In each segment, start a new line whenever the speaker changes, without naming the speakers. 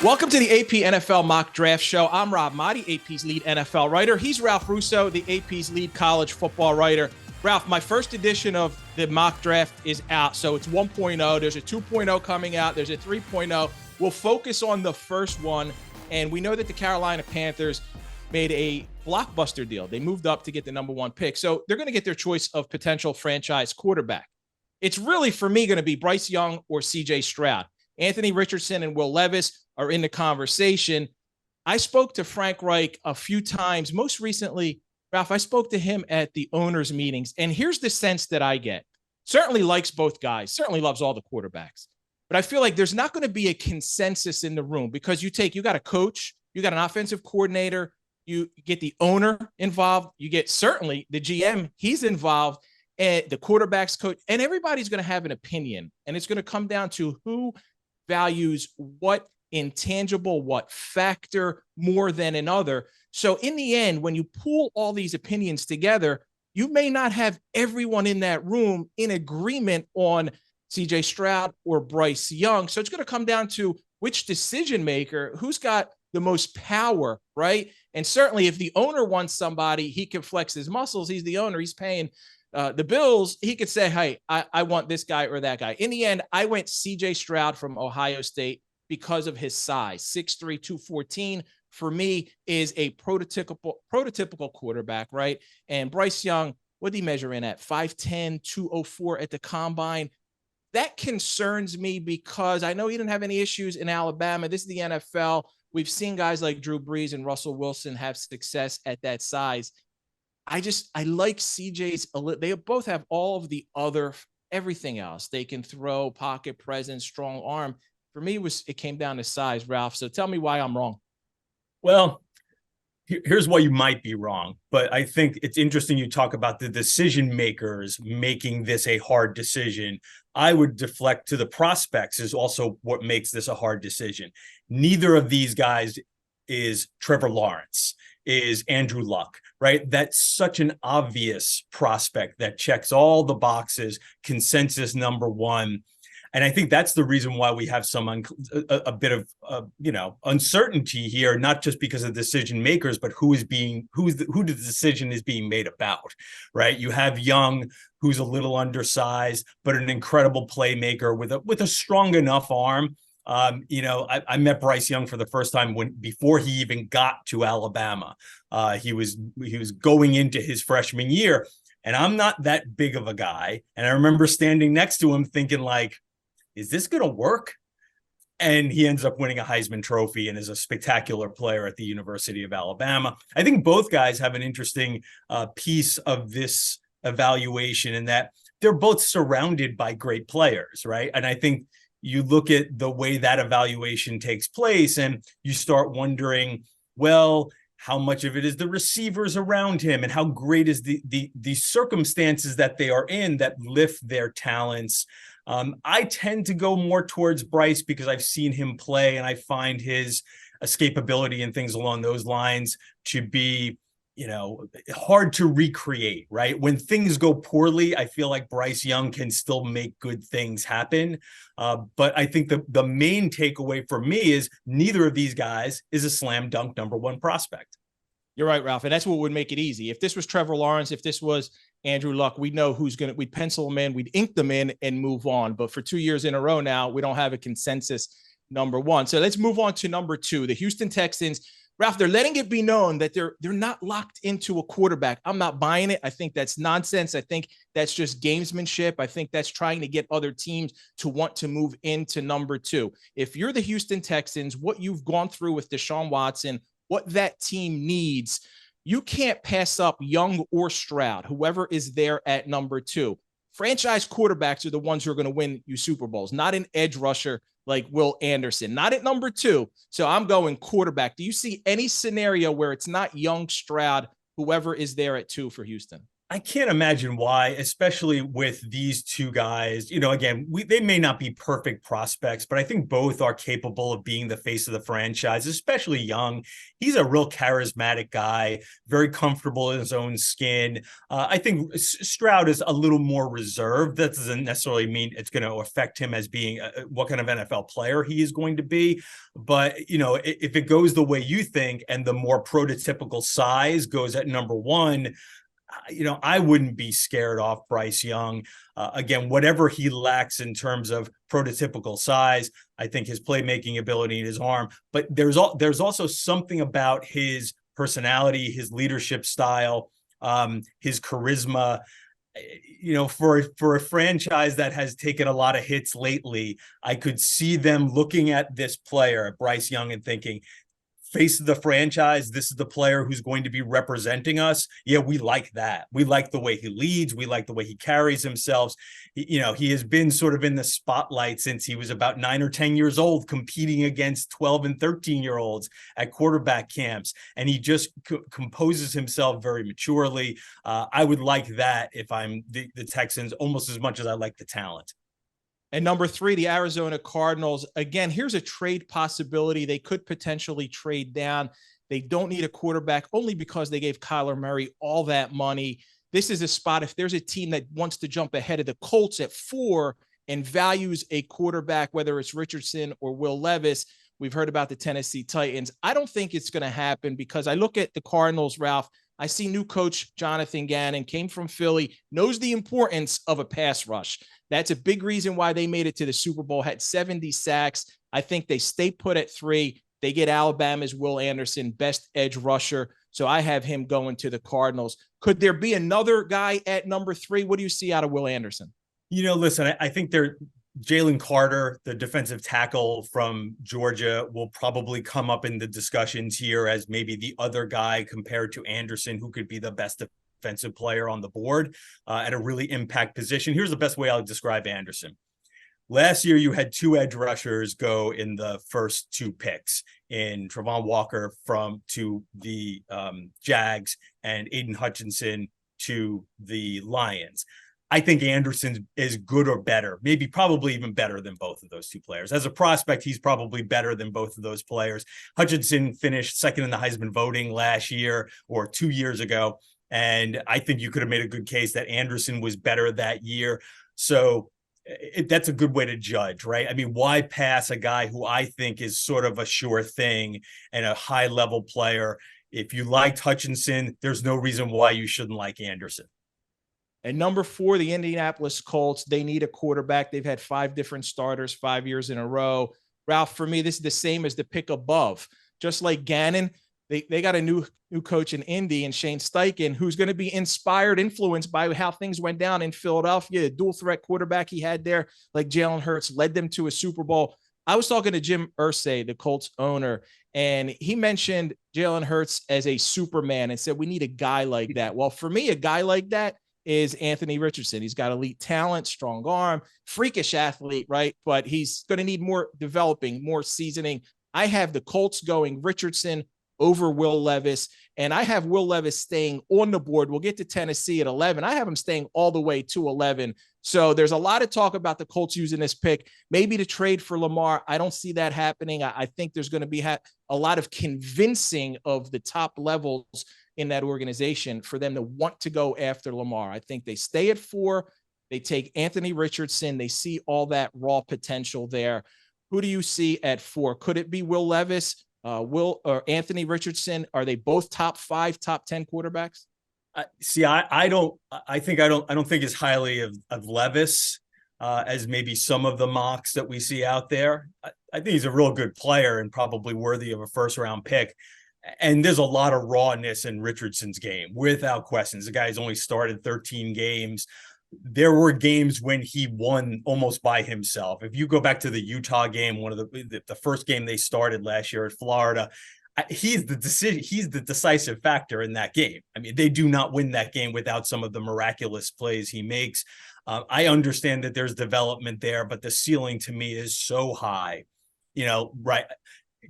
Welcome to the AP NFL Mock Draft Show. I'm Rob Maaddi, AP's lead NFL writer. He's Ralph Russo, the AP's lead college football writer. Ralph, my first edition of the mock draft is out, so it's 1.0. There's a 2.0 coming out. There's a 3.0. We'll focus on the first one, and we know that the Carolina Panthers made a blockbuster deal. They moved up to get the number one pick, so they're going to get their choice of potential franchise quarterback. It's really, for me, going to be Bryce Young or CJ Stroud. Anthony Richardson and Will Levis are in the conversation. I spoke to Frank Reich a few times. Most recently, Ralph, I spoke to him at the owners' meetings, and here's the sense that I get. Certainly likes both guys, certainly loves all the quarterbacks. But I feel like there's not going to be a consensus in the room because you got a coach, you got an offensive coordinator, you get the owner involved, you get certainly the GM, he's involved, and the quarterback's coach, and everybody's going to have an opinion. And it's going to come down to who values what intangible, what factor more than another. So in the end, when you pull all these opinions together, you may not have everyone in that room in agreement on CJ Stroud or Bryce Young. So it's going to come down to which decision maker, who's got the most power, right? And certainly if the owner wants somebody, he can flex his muscles. He's the owner. He's paying the bills. He could say, hey, I want this guy or that guy. In the end, I went CJ Stroud from Ohio State because of his size. 6'3", 214 for me is a prototypical quarterback, right? And Bryce Young, what did he measure in at? 5'10", 204 at the combine. That concerns me because I know he didn't have any issues in Alabama. This is the NFL. We've seen guys like Drew Brees and Russell Wilson have success at that size. I like CJ's. They both have all of the other, everything else. They can throw, pocket presence, strong arm. For me, it came down to size, Ralph. So tell me why I'm wrong.
Well, here's why you might be wrong. But I think it's interesting you talk about the decision makers making this a hard decision. I would deflect to the prospects is also what makes this a hard decision. Neither of these guys is Trevor Lawrence, is Andrew Luck, right? That's such an obvious prospect that checks all the boxes, consensus number one. And I think that's the reason why we have a bit of uncertainty here, not just because of decision makers, but who the decision is being made about, right? You have Young, who's a little undersized, but an incredible playmaker with a strong enough arm. I met Bryce Young for the first time before he even got to Alabama. He was going into his freshman year, and I'm not that big of a guy. And I remember standing next to him thinking, like, is this going to work? And he ends up winning a Heisman Trophy and is a spectacular player at the University of Alabama. I think both guys have an interesting piece of this evaluation in that they're both surrounded by great players, right? And I think you look at the way that evaluation takes place and you start wondering, well, how much of it is the receivers around him and how great is the circumstances that they are in that lift their talents. I tend to go more towards Bryce because I've seen him play and I find his escapability and things along those lines to be, hard to recreate, right? When things go poorly, I feel like Bryce Young can still make good things happen. But I think the main takeaway for me is neither of these guys is a slam dunk number one prospect.
You're right, Ralph. And that's what would make it easy. If this was Trevor Lawrence, if this was Andrew Luck, we'd know we'd pencil them in, we'd ink them in and move on. But for 2 years in a row now, we don't have a consensus number one. So let's move on to number two, the Houston Texans. Ralph, they're letting it be known that they're not locked into a quarterback. I'm not buying it. I think that's nonsense. I think that's just gamesmanship. I think that's trying to get other teams to want to move into number two. If you're the Houston Texans, what you've gone through with Deshaun Watson, what that team needs, you can't pass up Young or Stroud, whoever is there at number two. Franchise quarterbacks are the ones who are going to win you Super Bowls, not an edge rusher like Will Anderson, not at number two. So I'm going quarterback. Do you see any scenario where it's not Young, Stroud, whoever is there at two for Houston?
I can't imagine why, especially with these two guys. Again, they may not be perfect prospects, but I think both are capable of being the face of the franchise, especially Young. He's a real charismatic guy, very comfortable in his own skin. I think Stroud is a little more reserved. That doesn't necessarily mean it's going to affect him as being what kind of NFL player he is going to be. But, if it goes the way you think and the more prototypical size goes at number one, I wouldn't be scared off Bryce Young. Again, whatever he lacks in terms of prototypical size, I think his playmaking ability and his arm, but there's also something about his personality, his leadership style, his charisma. For a franchise that has taken a lot of hits lately, I could see them looking at this player, Bryce Young, and thinking, face of the franchise, this is the player who's going to be representing us. Yeah, we like that. We like the way he leads. We like the way he carries himself. He has been sort of in the spotlight since he was about 9 or 10 years old, competing against 12 and 13-year-olds at quarterback camps. And he just composes himself very maturely. I would like that if I'm the Texans, almost as much as I like the talent.
And number 3, the Arizona Cardinals. Again, here's a trade possibility. They could potentially trade down. They don't need a quarterback only because they gave Kyler Murray all that money. This is a spot, if there's a team that wants to jump ahead of the Colts at 4 and values a quarterback, whether it's Richardson or Will Levis. We've heard about the Tennessee Titans. I don't think it's going to happen because I look at the Cardinals, Ralph. I see new coach Jonathan Gannon, came from Philly, knows the importance of a pass rush. That's a big reason why they made it to the Super Bowl, had 70 sacks. I think they stay put at 3. They get Alabama's Will Anderson, best edge rusher. So I have him going to the Cardinals. Could there be another guy at number 3? What do you see out of Will Anderson?
Listen, I think Jalen Carter, the defensive tackle from Georgia, will probably come up in the discussions here as maybe the other guy compared to Anderson, who could be the best defensive player on the board at a really impact position. Here's the best way I'll describe Anderson. Last year, you had 2 edge rushers go in the first 2 picks in Travon Walker to the Jags and Aiden Hutchinson to the Lions. I think Anderson is good or better, maybe probably even better than both of those 2 players. As a prospect, he's probably better than both of those players. Hutchinson finished second in the Heisman voting last year or 2 years ago. And I think you could have made a good case that Anderson was better that year. So that's a good way to judge, right? I mean, why pass a guy who I think is sort of a sure thing and a high level player? If you liked Hutchinson, there's no reason why you shouldn't like Anderson.
And number 4, the Indianapolis Colts. They need a quarterback. They've had 5 different starters 5 years in a row. Ralph, for me, this is the same as the pick above. Just like Gannon, they got a new coach in Indy and Shane Steichen, who's going to be influenced by how things went down in Philadelphia. A dual threat quarterback he had there, like Jalen Hurts, led them to a Super Bowl. I was talking to Jim Irsay, the Colts owner, and he mentioned Jalen Hurts as a Superman and said, we need a guy like that. Well, for me, a guy like that is Anthony Richardson. He's got elite talent, strong arm, freakish athlete, right? But he's going to need more developing, more seasoning. I have the Colts going Richardson over Will Levis, and I have Will Levis staying on the board. We'll get to Tennessee at 11. I have him staying all the way to 11. So there's a lot of talk about the Colts using this pick, maybe to trade for Lamar. I don't see that happening. I think there's going to be a lot of convincing of the top levels in that organization for them to want to go after Lamar. I think they stay at 4. They take Anthony Richardson. They see all that raw potential there. Who do you see at 4? Could it be Will Levis, Will or Anthony Richardson? Are they both top 5, top 10 quarterbacks?
I don't think as highly of Levis as maybe some of the mocks that we see out there. I think he's a real good player and probably worthy of a first round pick. And there's a lot of rawness in Richardson's game, without questions. The guy's only started 13 games. There were games when he won almost by himself. If you go back to the Utah game, one of the first game they started last year at Florida, he's the decisive factor in that game. I mean, they do not win that game without some of the miraculous plays he makes. I understand that there's development there, but the ceiling to me is so high, right?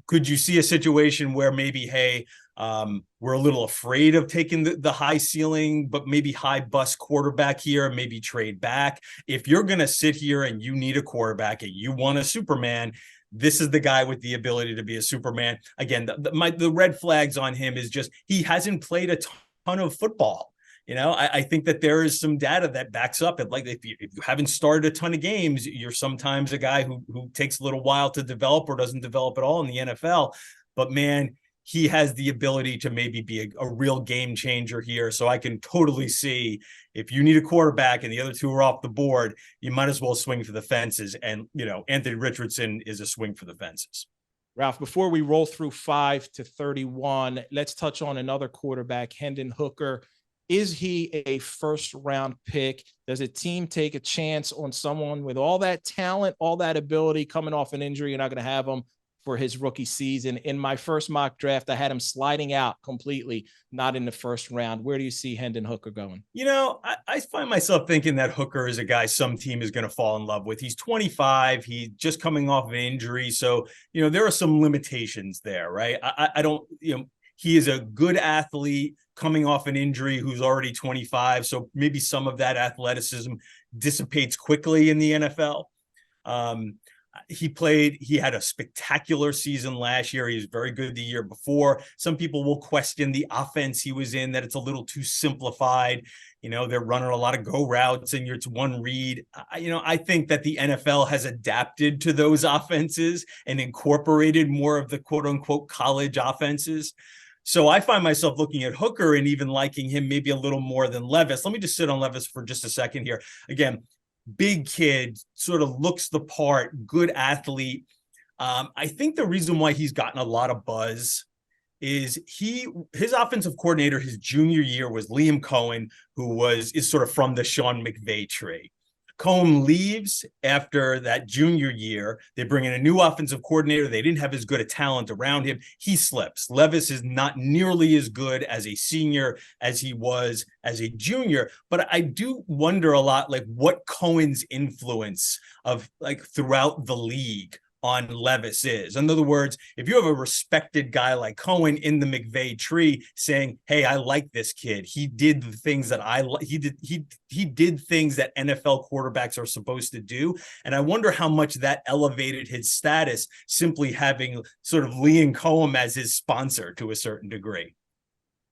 Could you see a situation where maybe, hey, We're a little afraid of taking the high ceiling, but maybe high bust quarterback here, maybe trade back. If you're going to sit here and you need a quarterback and you want a Superman, this is the guy with the ability to be a Superman. Again, the red flags on him is just he hasn't played a ton of football. You know, I think that there is some data that backs up it. Like if you haven't started a ton of games, you're sometimes a guy who takes a little while to develop or doesn't develop at all in the NFL. But man, he has the ability to maybe be a real game changer here. So I can totally see if you need a quarterback and the other two are off the board, you might as well swing for the fences. And, you know, Anthony Richardson is a swing for the fences.
Ralph, before we roll through 5 to 31, let's touch on another quarterback, Hendon Hooker. Is he a first-round pick? Does a team take a chance on someone with all that talent, all that ability, coming off an injury? You're not going to have him for his rookie season. In my first mock draft, I had him sliding out completely, not in the first round. Where do you see Hendon Hooker going?
You know, I find myself thinking that Hooker is a guy some team is going to fall in love with. He's 25. He's just coming off an injury. So, you know, there are some limitations there, right? I don't, you know, he is a good athlete coming off an injury who's already 25. So maybe some of that athleticism dissipates quickly in the NFL. He had a spectacular season last year. He was very good the year before. Some people will question the offense he was in, that it's a little too simplified. You know, they're running a lot of go routes and it's one read. I think that the NFL has adapted to those offenses and incorporated more of the quote unquote college offenses. So I find myself looking at Hooker and even liking him maybe a little more than Levis. Let me just sit on Levis for just a second here. Again, big kid, sort of looks the part, good athlete. I think the reason why he's gotten a lot of buzz is his offensive coordinator his junior year was Liam Cohen, who is sort of from the Sean McVay tree. Cohen leaves after that junior year. They bring in a new offensive coordinator. They didn't have as good a talent around him. He slips. Levis is not nearly as good as a senior as he was as a junior. But I do wonder a lot, like, what Cohen's influence of like throughout the league on Levis is. In other words, if you have a respected guy like Cohen in the McVay tree saying, hey, I like this kid. He did the things that he did things that NFL quarterbacks are supposed to do. And I wonder how much that elevated his status, simply having sort of Liam Cohen as his sponsor to a certain degree.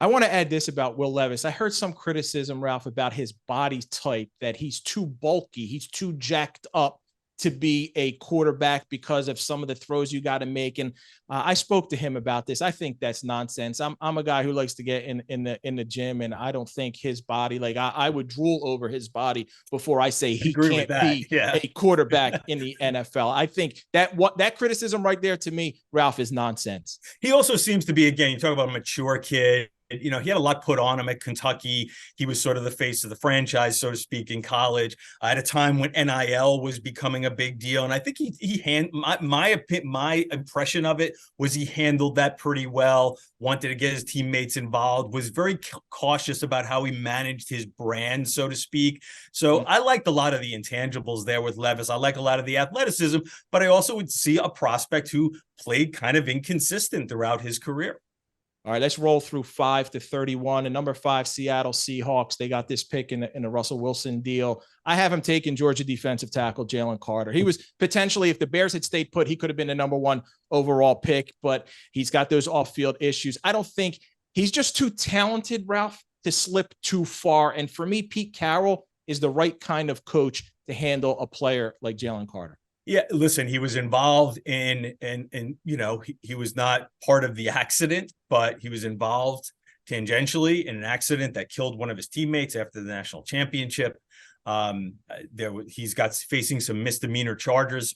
I want to add this about Will Levis. I heard some criticism, Ralph, about his body type, that he's too bulky. He's too jacked up to be a quarterback because of some of the throws you got to make. And I spoke to him about this. I think that's nonsense. I'm a guy who likes to get in the gym, and I don't think his body, like I would drool over his body before I say he can't be a quarterback in the NFL. I think that criticism right there, to me, Ralph, is nonsense.
He also seems to be, again, you talk about a mature kid. You know, he had a lot put on him at Kentucky. He was sort of the face of the franchise, so to speak, in college at a time when NIL was becoming a big deal. And I think my impression of it was he handled that pretty well, wanted to get his teammates involved, was very cautious about how he managed his brand, so to speak. So I liked a lot of the intangibles there with Levis. I like a lot of the athleticism, but I also would see a prospect who played kind of inconsistent throughout his career.
All right, let's roll through 5 to 31. And number 5, Seattle Seahawks. They got this pick in the Russell Wilson deal. I have him taking Georgia defensive tackle Jalen Carter. He was potentially, if the Bears had stayed put, he could have been the number 1 overall pick, but he's got those off-field issues. I don't think he's just too talented, Ralph, to slip too far. And for me, Pete Carroll is the right kind of coach to handle a player like Jalen Carter.
Yeah, listen, he was involved in, you know, he was not part of the accident, but he was involved tangentially in an accident that killed one of his teammates after the national championship. He's got facing some misdemeanor charges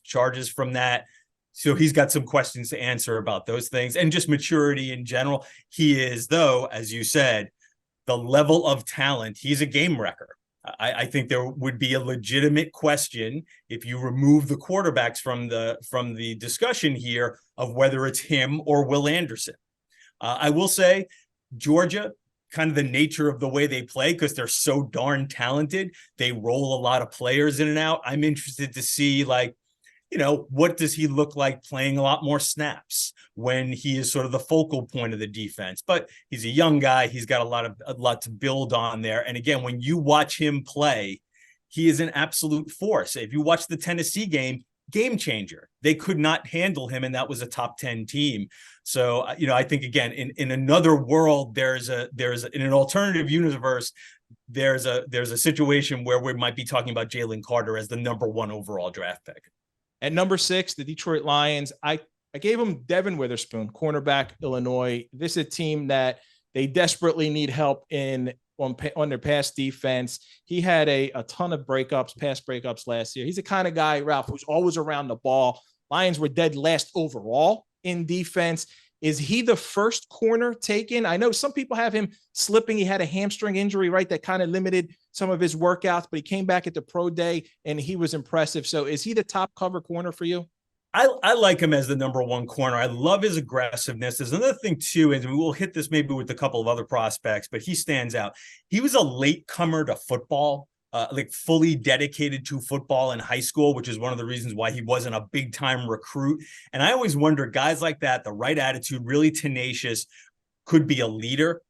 from that. So he's got some questions to answer about those things and just maturity in general. He is, though, as you said, the level of talent, he's a game wrecker. I think there would be a legitimate question if you remove the quarterbacks from the discussion here of whether it's him or Will Anderson. I will say Georgia, kind of the nature of the way they play, because they're so darn talented, they roll a lot of players in and out. I'm interested to see, like, what does he look like playing a lot more snaps when he is sort of the focal point of the defense? But he's a young guy. He's got a lot to build on there. And again, when you watch him play, he is an absolute force. If you watch the Tennessee game changer. They could not handle him, and that was a top 10 team. So, I think, again, in another world, there's in an alternative universe, there's a situation where we might be talking about Jalen Carter as the #1 overall draft pick.
At number 6, the Detroit Lions, I gave him Devon Witherspoon, cornerback, Illinois. This is a team that they desperately need help on their pass defense. He had a ton of pass breakups last year. He's the kind of guy, Ralph, who's always around the ball. Lions were dead last overall in defense. Is he the first corner taken? I know some people have him slipping. He had a hamstring injury, right, that kind of limited some of his workouts, but he came back at the pro day and he was impressive. So is he the top cover corner for you?
I like him as the #1 corner. I love his aggressiveness. There's another thing too, and we'll hit this maybe with a couple of other prospects, but he stands out. He was a late comer to football, like fully dedicated to football in high school, which is one of the reasons why he wasn't a big time recruit. And I always wonder, guys like that, the right attitude, really tenacious, could be a leader.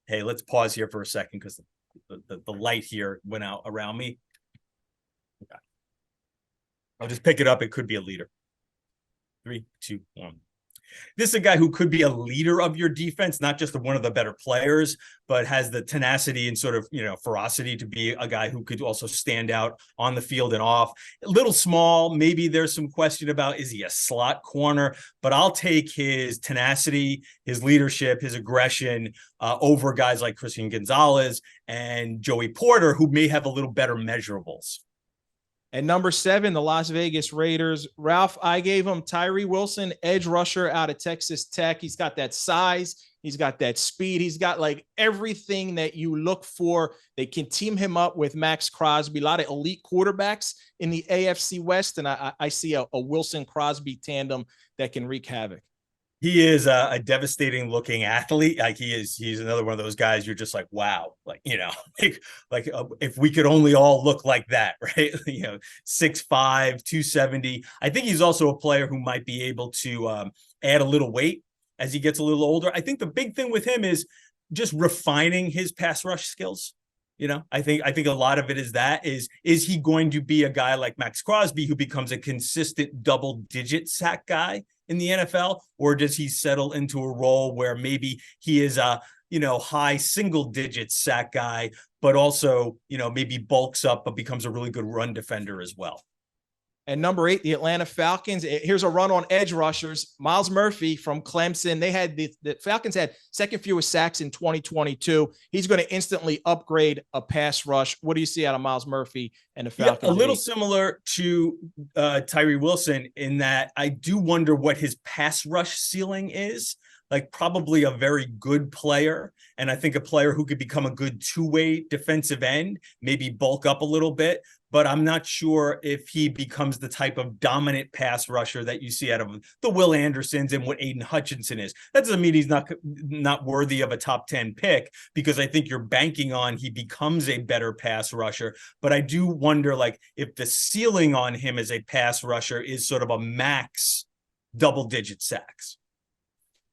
Hey, let's pause here for a second because the light here went out around me. Okay. I'll just pick it up. It could be a leader. 3, 2, 1. This is a guy who could be a leader of your defense, not just one of the better players, but has the tenacity and sort of, ferocity to be a guy who could also stand out on the field and off. A little small. Maybe there's some question about, is he a slot corner? But I'll take his tenacity, his leadership, his aggression over guys like Christian Gonzalez and Joey Porter, who may have a little better measurables.
At number 7, the Las Vegas Raiders. Ralph, I gave him Tyree Wilson, edge rusher out of Texas Tech. He's got that size. He's got that speed. He's got like everything that you look for. They can team him up with Max Crosby, a lot of elite quarterbacks in the AFC West. And I see a Wilson-Crosby tandem that can wreak havoc.
He is a devastating looking athlete. Like he's another one of those guys. You're just like, wow, if we could only all look like that, right? 6'5", 270. I think he's also a player who might be able to add a little weight as he gets a little older. I think the big thing with him is just refining his pass rush skills. I think a lot of it is he going to be a guy like Max Crosby who becomes a consistent double-digit sack guy in the NFL, or does he settle into a role where maybe he is a high single-digit sack guy, but also maybe bulks up but becomes a really good run defender as well?
And number 8, the Atlanta Falcons. Here's a run on edge rushers. Myles Murphy from Clemson. They had the Falcons had second fewest sacks in 2022. He's going to instantly upgrade a pass rush. What do you see out of Myles Murphy and the Falcons?
Yeah, a little similar to Tyree Wilson in that I do wonder what his pass rush ceiling is. Like probably a very good player. And I think a player who could become a good two-way defensive end, maybe bulk up a little bit. But I'm not sure if he becomes the type of dominant pass rusher that you see out of the Will Andersons and what Aiden Hutchinson is. That doesn't mean he's not worthy of a top 10 pick, because I think you're banking on he becomes a better pass rusher. But I do wonder, if the ceiling on him as a pass rusher is sort of a max double-digit sacks.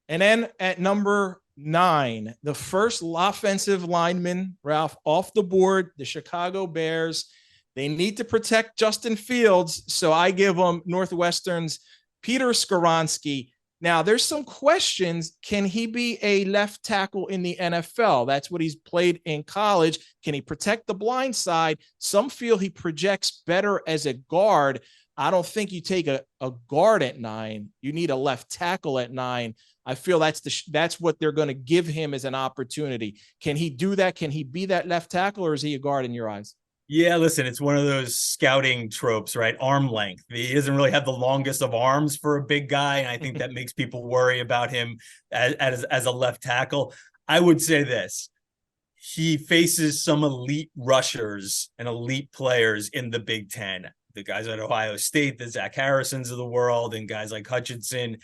And then at number 9, the first offensive lineman, Ralph, off the board, the Chicago Bears. They need to protect Justin Fields, so I give them Northwestern's Peter Skoronsky. Now, there's some questions. Can he be a left tackle in the NFL? That's what he's played in college. Can he protect the blind side? Some feel he projects better as a guard. I don't think you take a guard at 9. You need a left tackle at 9. I feel that's what they're going to give him as an opportunity. Can he do that? Can he be that left tackle, or is he a guard in your eyes?
Yeah, listen, it's one of those scouting tropes, right? Arm length. He doesn't really have the longest of arms for a big guy, and I think that makes people worry about him as a left tackle. I would say this. He faces some elite rushers and elite players in the Big Ten. The guys at Ohio State, the Zach Harrisons of the world, and guys like Hutchinson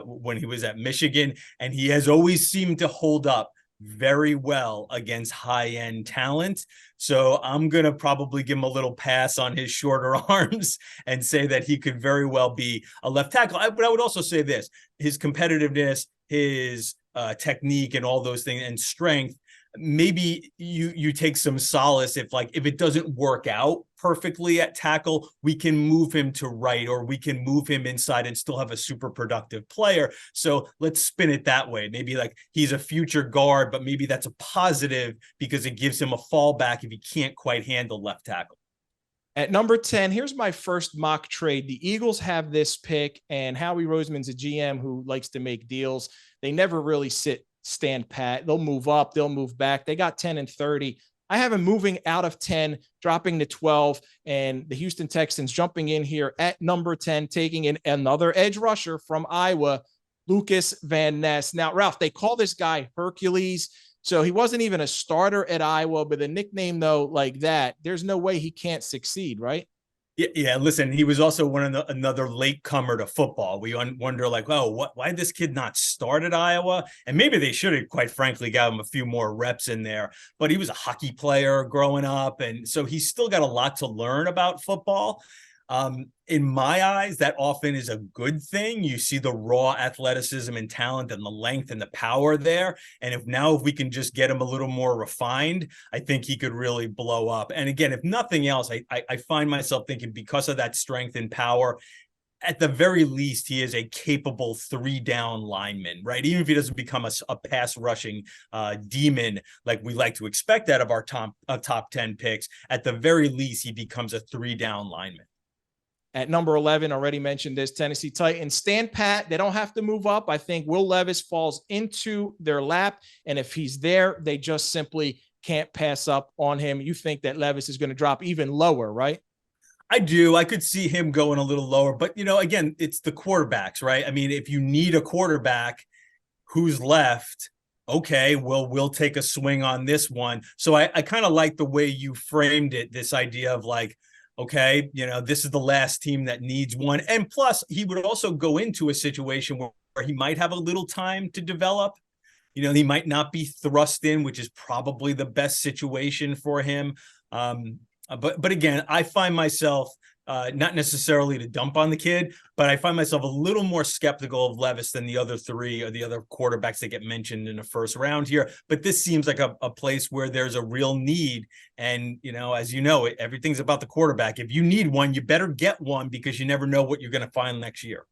when he was at Michigan. And he has always seemed to hold up very well against high-end talent. So I'm going to probably give him a little pass on his shorter arms and say that he could very well be a left tackle. But I would also say this, his competitiveness, his technique and all those things and strength, maybe you take some solace if it doesn't work out perfectly at tackle, we can move him to right, or we can move him inside and still have a super productive player. So let's spin it that way. Maybe he's a future guard, but maybe that's a positive because it gives him a fallback if he can't quite handle left tackle.
At number 10, here's my first mock trade. The Eagles have this pick, and Howie Roseman's a GM who likes to make deals. They never really stand pat. They'll move up, they'll move back. They got 10 and 30. I have them moving out of 10, dropping to 12, and the Houston Texans jumping in here at number 10, taking in another edge rusher from Iowa, Lucas Van Ness. Now, Ralph, they call this guy Hercules. So he wasn't even a starter at Iowa, but a nickname, though, like that, there's no way he can't succeed, right?
Yeah. Listen, he was also another latecomer to football. We wonder why did this kid not start at Iowa? And maybe they should have, quite frankly, got him a few more reps in there. But he was a hockey player growing up, and so he's still got a lot to learn about football. In my eyes, that often is a good thing. You see the raw athleticism and talent and the length and the power there. And if we can just get him a little more refined, I think he could really blow up. And again, if nothing else, I find myself thinking, because of that strength and power, at the very least, he is a capable 3-down lineman, right? Even if he doesn't become a pass rushing demon like we like to expect out of our top 10 picks, at the very least, he becomes a 3-down lineman.
At number 11, already mentioned this, Tennessee Titans stand pat. They don't have to move up. I think Will Levis falls into their lap. And if he's there, they just simply can't pass up on him. You think that Levis is going to drop even lower, right?
I do. I could see him going a little lower. But, again, it's the quarterbacks, right? I mean, if you need a quarterback who's left, okay, well, we'll take a swing on this one. So I kind of like the way you framed it, this idea of okay, this is the last team that needs one. And plus, he would also go into a situation where he might have a little time to develop. He might not be thrust in, which is probably the best situation for him. But again, I find myself not necessarily to dump on the kid, but I find myself a little more skeptical of Levis than the other three or the other quarterbacks that get mentioned in the first round here. But this seems like a place where there's a real need. And, as everything's about the quarterback. If you need one, you better get one, because you never know what you're going to find next year.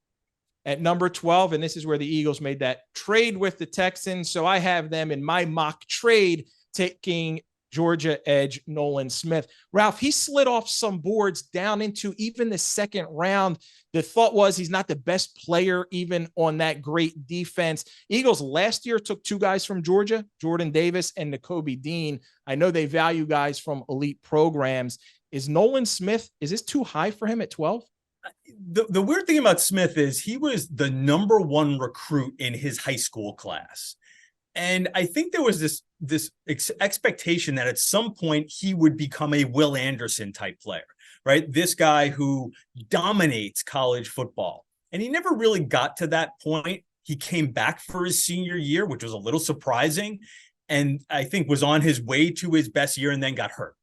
At number 12, and this is where the Eagles made that trade with the Texans. So I have them in my mock trade taking Georgia edge Nolan Smith. Ralph, he slid off some boards down into even the second round. The thought was he's not the best player even on that great defense. Eagles last year took 2 guys from Georgia, Jordan Davis and Nakobe Dean. I know they value guys from elite programs. Is Nolan Smith, is this too high for him at 12?
The weird thing about Smith is he was the number 1 recruit in his high school class. And I think there was this expectation that at some point he would become a Will Anderson type player, right? This guy who dominates college football. And he never really got to that point. He came back for his senior year, which was a little surprising, and I think was on his way to his best year and then got hurt.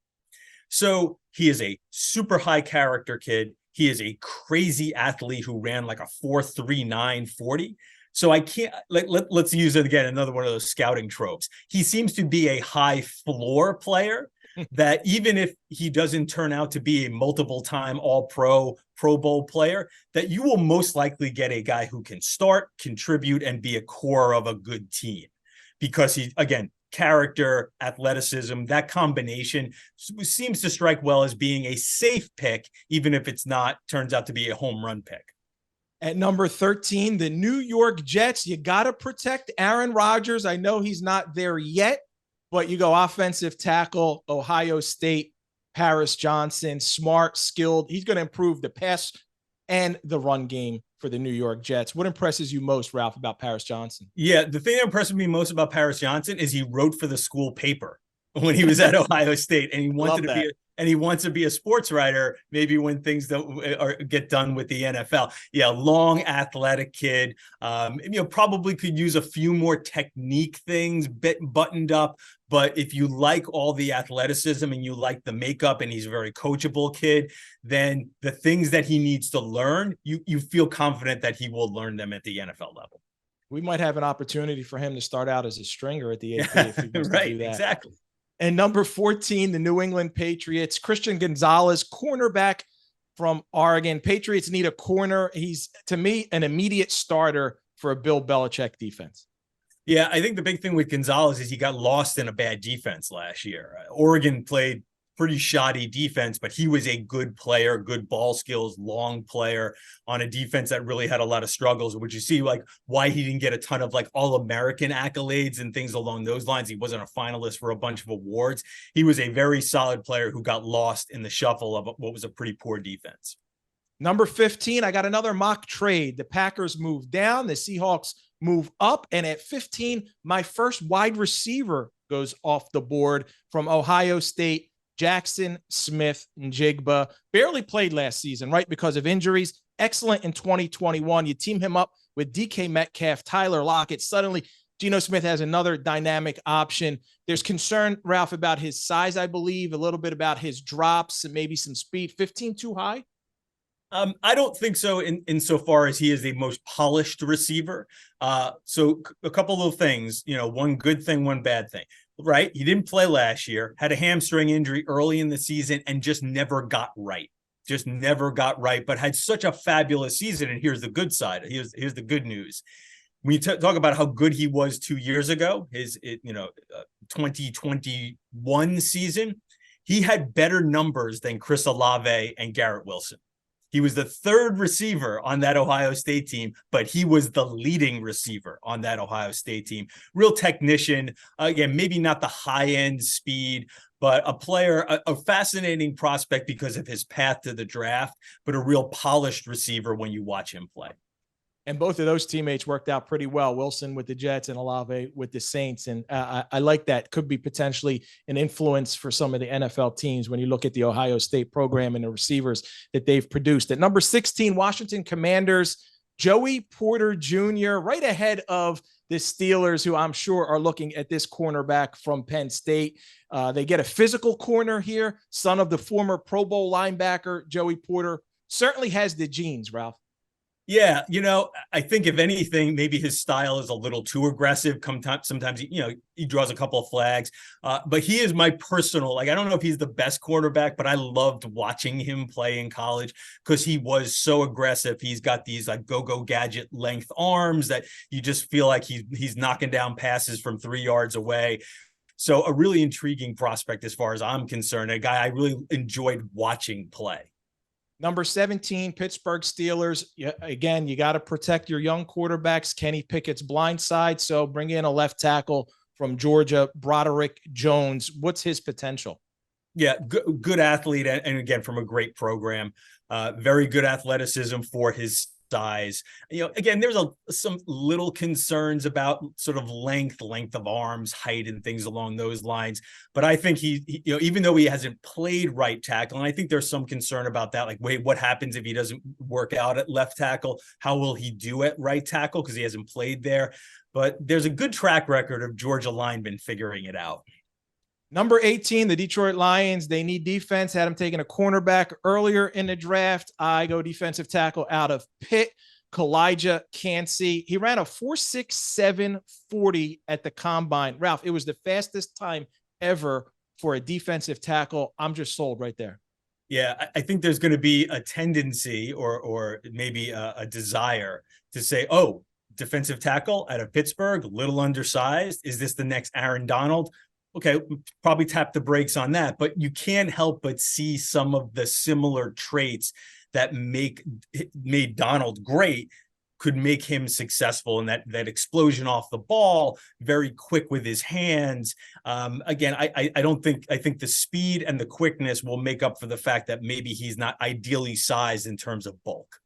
So he is a super high character kid. He is a crazy athlete who ran like a 4.39 40. So I can't, let's use it again, another one of those scouting tropes. He seems to be a high floor player that even if he doesn't turn out to be a multiple-time All-Pro, Pro Bowl player, that you will most likely get a guy who can start, contribute, and be a core of a good team. Because he, again, character, athleticism, that combination seems to strike well as being a safe pick, even if it's not, turns out to be a home run pick.
At number 13, the New York Jets. You got to protect Aaron Rodgers. I know he's not there yet, but you go offensive tackle, Ohio State, Paris Johnson, smart, skilled. He's going to improve the pass and the run game for the New York Jets. What impresses you most, Ralph, about Paris Johnson?
Yeah, the thing that impresses me most about Paris Johnson is he wrote for the school paper when he was at Ohio State, and he wanted to be and he wants to be a sports writer, maybe when things don't get done with the NFL. Yeah, long, athletic kid. Probably could use a few more technique things buttoned up. But if you like all the athleticism and you like the makeup, and he's a very coachable kid, then the things that he needs to learn, you feel confident that he will learn them at the NFL level.
We might have an opportunity for him to start out as a stringer at the AP if he wants
right,
to do that.
Exactly.
And number 14, the New England Patriots, Christian Gonzalez, cornerback from Oregon. Patriots need a corner. He's, to me, an immediate starter for a Bill Belichick defense.
Yeah, I think the big thing with Gonzalez is he got lost in a bad defense last year. Oregon played pretty shoddy defense, but he was a good player, good ball skills, long player on a defense that really had a lot of struggles, which you see like why he didn't get a ton of like All-American accolades and things along those lines. He wasn't a finalist for a bunch of awards. He was a very solid player who got lost in the shuffle of what was a pretty poor defense.
Number 15, I got another mock trade. The Packers move down, the Seahawks move up, and at 15, my first wide receiver goes off the board from Ohio State, JAXON SMITH-NJIGBA. Barely played last season, right, because of injuries. Excellent in 2021. You team him up with DK Metcalf, Tyler Lockett. Suddenly, Geno Smith has another dynamic option. There's concern, Ralph, about his size, I believe, a little bit about his drops and maybe some speed. 15 too high?
I don't think so insofar as he is the most polished receiver. So a couple of things, one good thing, one bad thing, right? He didn't play last year, had a hamstring injury early in the season, and just never got right. But had such a fabulous season. And here's the good side. Here's the good news. When you talk about how good he was 2 years ago, his 2021 season, he had better numbers than Chris Olave and Garrett Wilson. He was the third receiver on that Ohio State team, but he was the leading receiver on that Ohio State team. Real technician. Again, maybe not the high-end speed, but a player, a fascinating prospect because of his path to the draft, but a real polished receiver when you watch him play.
And both of those teammates worked out pretty well. Wilson with the Jets and Olave with the Saints. And I like that. Could be potentially an influence for some of the NFL teams when you look at the Ohio State program and the receivers that they've produced. At number 16, Washington Commanders, Joey Porter Jr., right ahead of the Steelers, who I'm sure are looking at this cornerback from Penn State. They get a physical corner here, son of the former Pro Bowl linebacker, Joey Porter. Certainly has the genes, Ralph.
Yeah, I think if anything, maybe his style is a little too aggressive. Sometimes, he draws a couple of flags, but he is my personal, I don't know if he's the best quarterback, but I loved watching him play in college because he was so aggressive. He's got these go-go gadget length arms that you just feel like he's knocking down passes from 3 yards away. So a really intriguing prospect as far as I'm concerned, a guy I really enjoyed watching play.
Number 17, Pittsburgh Steelers. Again, you got to protect your young quarterbacks. Kenny Pickett's blind side. So bring in a left tackle from Georgia, Broderick Jones. What's his potential?
Yeah, good athlete. And again, from a great program, very good athleticism for his size. Again, there's some little concerns about sort of length of arms, height, and things along those lines. But I think he even though he hasn't played right tackle, and I think there's some concern about that. Like, wait, what happens if he doesn't work out at left tackle? How will he do at right tackle? Because he hasn't played there. But there's a good track record of Georgia linemen figuring it out.
Number 18, the Detroit Lions. They need defense. Had him taking a cornerback earlier in the draft. I go defensive tackle out of Pitt, KALIJAH KANCEY. He ran a 4.67 40 at the combine. Ralph, it was the fastest time ever for a defensive tackle. I'm just sold right there.
Yeah, I think there's going to be a tendency or maybe a desire to say, oh, defensive tackle out of Pittsburgh, a little undersized. Is this the next Aaron Donald? Okay, probably tap the brakes on that, but you can't help but see some of the similar traits that made Donald great could make him successful, and that explosion off the ball, very quick with his hands. Again, I think the speed and the quickness will make up for the fact that maybe he's not ideally sized in terms of bulk.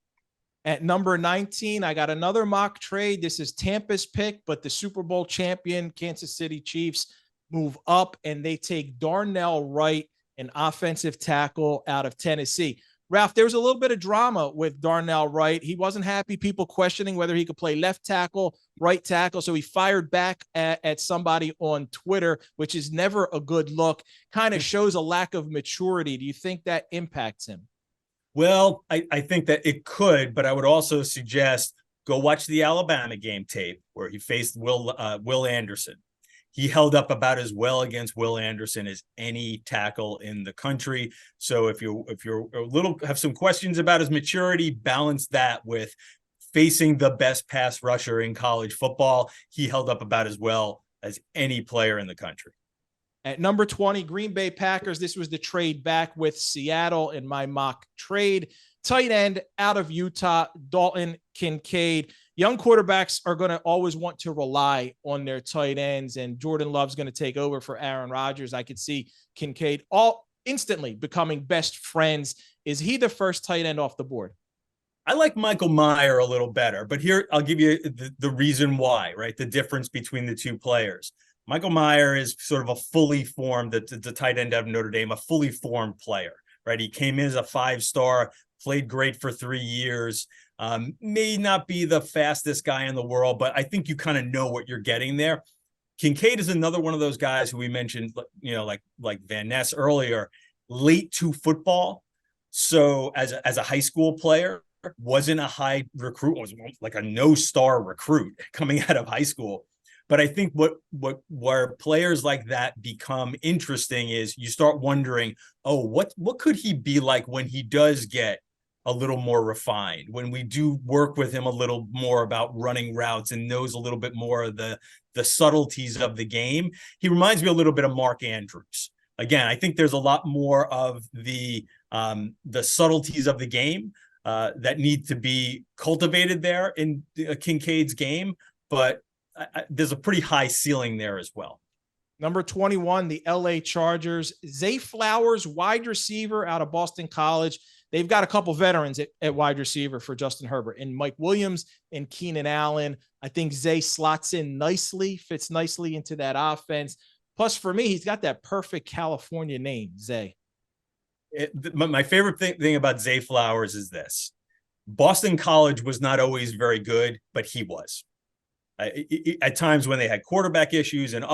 At number 19, I got another mock trade. This is Tampa's pick, but the Super Bowl champion Kansas City Chiefs move up and they take Darnell Wright, an offensive tackle out of Tennessee. Ralph, there was a little bit of drama with Darnell Wright. He wasn't happy, people questioning whether he could play left tackle, right tackle. So he fired back at somebody on Twitter, which is never a good look. Kind of shows a lack of maturity. Do you think that impacts him?
Well, I think that it could, but I would also suggest go watch the Alabama game tape where he faced Will Anderson. He held up about as well against Will Anderson as any tackle in the country. So if you're have some questions about his maturity, balance that with facing the best pass rusher in college football. He held up about as well as any player in the country.
At number 20, Green Bay Packers. This was the trade back with Seattle in my mock trade. Tight end out of Utah, Dalton Kincaid. Young quarterbacks are going to always want to rely on their tight ends, and Jordan Love's going to take over for Aaron Rodgers. I could see Kincaid all instantly becoming best friends. Is he the first tight end off the board?
I like Michael Mayer a little better, but here I'll give you the reason why, right? The difference between the two players. Michael Mayer is sort of a fully formed, the tight end out of Notre Dame, a fully formed player, right? He came in as a 5-star, played great for 3 years. May not be the fastest guy in the world, but I think you kind of know what you're getting there. Kincaid is another one of those guys who we mentioned, like Van Ness earlier, late to football. So as a high school player, wasn't a high recruit, was like a no-star recruit coming out of high school. But I think where players like that become interesting is you start wondering, oh, what could he be like when he does get a little more refined, when we do work with him a little more about running routes and knows a little bit more of the subtleties of the game. He reminds me a little bit of Mark Andrews. Again, I think there's a lot more of the subtleties of the game that need to be cultivated there in Kincaid's game, but there's a pretty high ceiling there as well.
Number 21, the LA Chargers. Zay Flowers, wide receiver out of Boston College. They've got a couple veterans at wide receiver for Justin Herbert, and Mike Williams and Keenan Allen. I think Zay slots in nicely, fits nicely into that offense. Plus, for me, he's got that perfect California name, Zay.
My favorite thing about Zay Flowers is this. Boston College was not always very good, but he was. At times when they had quarterback issues and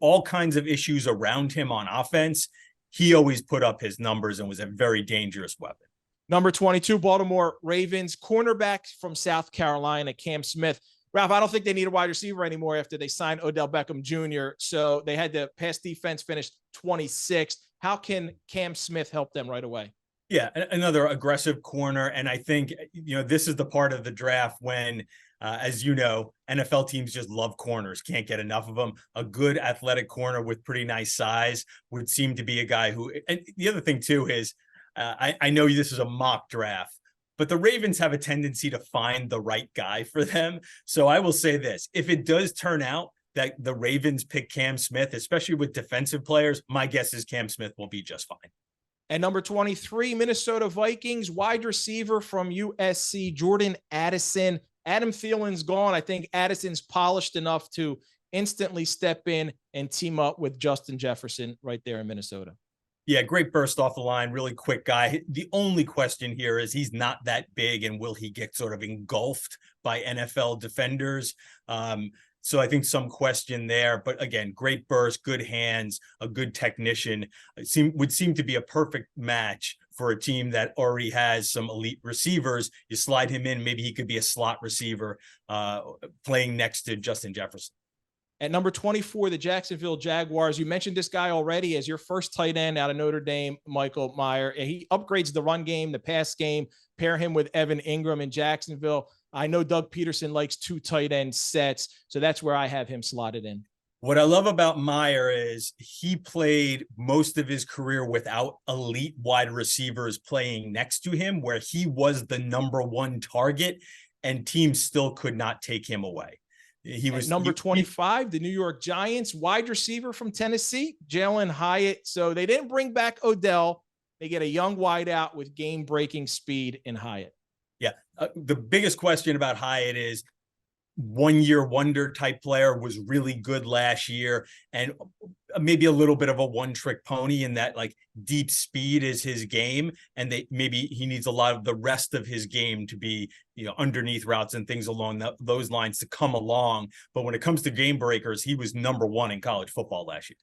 all kinds of issues around him on offense, he always put up his numbers and was a very dangerous weapon.
Number 22, Baltimore Ravens, cornerback from South Carolina, Cam Smith. Ralph, I don't think they need a wide receiver anymore after they signed Odell Beckham Jr., so they had the pass defense finish 26th. How can Cam Smith help them right away?
Yeah, another aggressive corner, and I think, this is the part of the draft when as you know, NFL teams just love corners, can't get enough of them. A good athletic corner with pretty nice size would seem to be a guy who, and the other thing too is, I know this is a mock draft, but the Ravens have a tendency to find the right guy for them. So I will say this, if it does turn out that the Ravens pick Cam Smith, especially with defensive players, my guess is Cam Smith will be just fine.
And number 23, Minnesota Vikings, wide receiver from USC, Jordan Addison. Adam Thielen's gone. I think Addison's polished enough to instantly step in and team up with Justin Jefferson right there in Minnesota.
Yeah, great burst off the line, really quick guy. The only question here is he's not that big, and will he get sort of engulfed by NFL defenders? So I think some question there, but again, great burst, good hands, a good technician. Would seem to be a perfect match for a team that already has some elite receivers. You slide him in, maybe he could be a slot receiver playing next to Justin Jefferson.
At number 24, the Jacksonville Jaguars. You mentioned this guy already as your first tight end out of Notre Dame, Michael Mayer. He upgrades the run game, the pass game, pair him with Evan Ingram in Jacksonville. I know Doug Peterson likes 2 tight end sets, so that's where I have him slotted in.
What I love about Mayer is he played most of his career without elite wide receivers playing next to him, where he was the #1 target and teams still could not take him away. He was
number 25, the New York Giants, wide receiver from Tennessee, JALIN HYATT. So they didn't bring back Odell. They get a young wideout with game-breaking speed in HYATT.
Yeah. The biggest question about HYATT is one-year wonder type player, was really good last year, and maybe a little bit of a one-trick pony in that like deep speed is his game, and maybe he needs a lot of the rest of his game to be, you know, underneath routes and things along those lines to come along. But when it comes to game breakers, he was #1 in college football last year.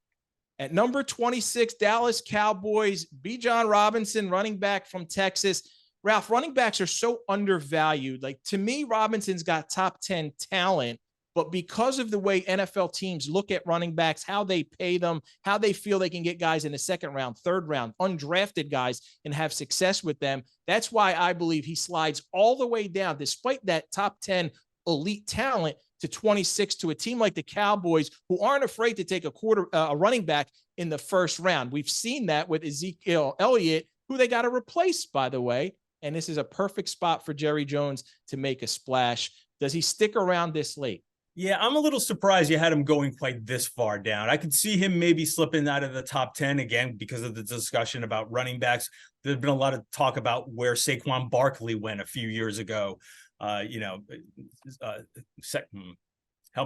At number 26, Dallas Cowboys, Bijan Robinson, running back from Texas. Ralph, running backs are so undervalued. Like, to me, Robinson's got top 10 talent, but because of the way NFL teams look at running backs, how they pay them, how they feel they can get guys in the second round, third round, undrafted guys, and have success with them, that's why I believe he slides all the way down, despite that top 10 elite talent, to 26, to a team like the Cowboys, who aren't afraid to take a running back in the first round. We've seen that with Ezekiel Elliott, who they got to replace, by the way. And this is a perfect spot for Jerry Jones to make a splash. Does he stick around this late?
Yeah, I'm a little surprised you had him going quite this far down. I could see him maybe slipping out of the top 10 again because of the discussion about running backs. There's been a lot of talk about where Saquon Barkley went a few years ago. Help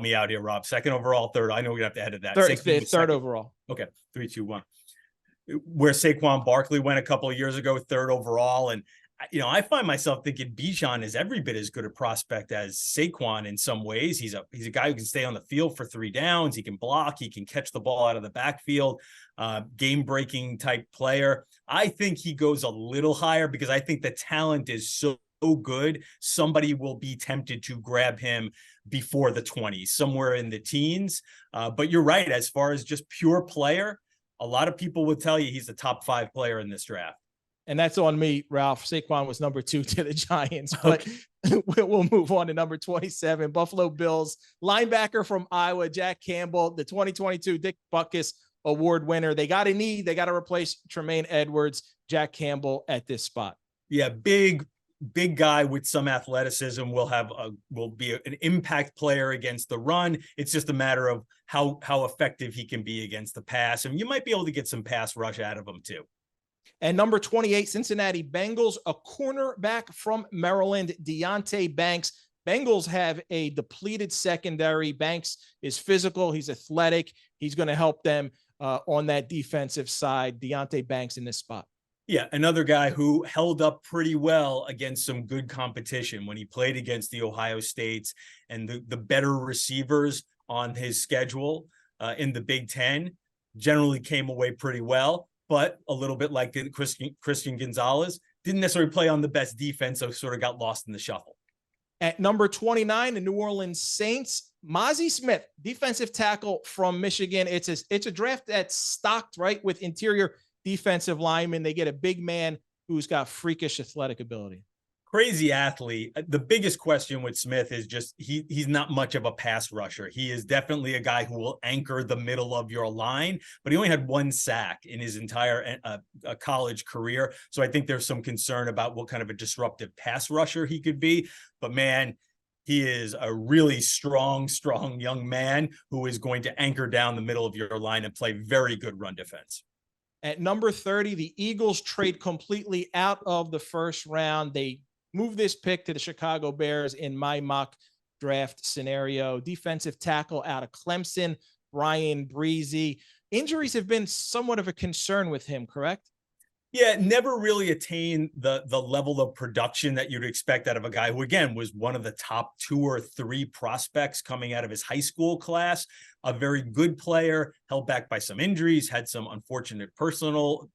me out here, Rob. Second overall, third. I know we're gonna have to edit that.
Third overall.
Okay, 3, 2, 1. Where Saquon Barkley went a couple of years ago, third overall, and you know, I find myself thinking Bijan is every bit as good a prospect as Saquon in some ways. He's a guy who can stay on the field for 3 downs. He can block. He can catch the ball out of the backfield. Game-breaking type player. I think he goes a little higher because I think the talent is so good. Somebody will be tempted to grab him before the 20s, somewhere in the teens. But you're right. As far as just pure player, a lot of people would tell you he's a top 5 player in this draft.
And that's on me, Ralph. Saquon was number 2 to the Giants, but we'll move on to number 27, Buffalo Bills, linebacker from Iowa, Jack Campbell, the 2022 Dick Butkus Award winner. They got to replace Tremaine Edwards. Jack Campbell at this spot.
Yeah, big guy with some athleticism, will be an impact player against the run. It's just a matter of how effective he can be against the pass. And you might be able to get some pass rush out of him too.
And number 28, Cincinnati Bengals, a cornerback from Maryland, Deonte Banks. Bengals have a depleted secondary. Banks is physical. He's athletic. He's going to help them on that defensive side. Deonte Banks in this spot.
Yeah, another guy who held up pretty well against some good competition when he played against the Ohio States and the better receivers on his schedule in the Big Ten. Generally came away pretty well, but a little bit like Christian Gonzalez, didn't necessarily play on the best defense, so sort of got lost in the shuffle.
At number 29, the New Orleans Saints, Mazi Smith, defensive tackle from Michigan. It's a draft that's stocked, right, with interior defensive linemen. They get a big man who's got freakish athletic ability.
Crazy athlete. The biggest question with Smith is just he's not much of a pass rusher. He is definitely a guy who will anchor the middle of your line, but he only had 1 sack in his entire college career. So I think there's some concern about what kind of a disruptive pass rusher he could be. But man, he is a really strong young man who is going to anchor down the middle of your line and play very good run defense.
At number 30, the Eagles trade completely out of the first round. They move this pick to the Chicago Bears in my mock draft scenario. Defensive tackle out of Clemson, Brian Breezy. Injuries have been somewhat of a concern with him, correct?
Yeah, never really attained the level of production that you'd expect out of a guy who, again, was one of the top 2 or 3 prospects coming out of his high school class. A very good player, held back by some injuries, had some unfortunate personal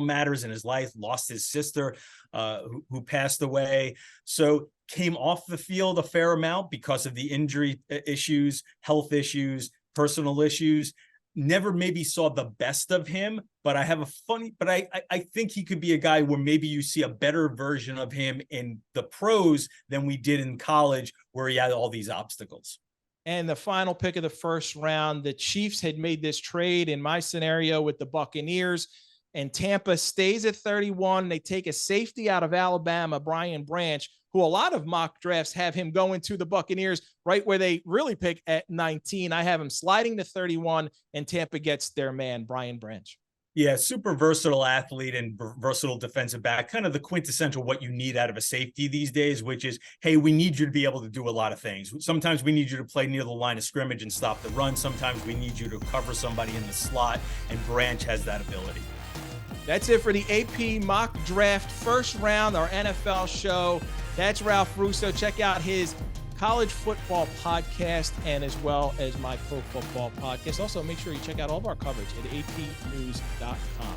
matters in his life, lost his sister who passed away. So came off the field a fair amount because of the injury issues, health issues, personal issues. Never maybe saw the best of him, but I think he could be a guy where maybe you see a better version of him in the pros than we did in college, where he had all these obstacles.
And the final pick of the first round, the Chiefs had made this trade in my scenario with the Buccaneers, and Tampa stays at 31. They take a safety out of Alabama, Brian Branch, who a lot of mock drafts have him going to the Buccaneers right where they really pick at 19. I have him sliding to 31, and Tampa gets their man, Brian Branch.
Yeah, super versatile athlete and versatile defensive back, kind of the quintessential what you need out of a safety these days, which is, hey, we need you to be able to do a lot of things. Sometimes we need you to play near the line of scrimmage and stop the run. Sometimes we need you to cover somebody in the slot, and Branch has that ability.
That's it for the AP Mock Draft first round, our NFL show. That's Ralph Russo. Check out his college football podcast and as well as my pro football podcast. Also, make sure you check out all of our coverage at apnews.com.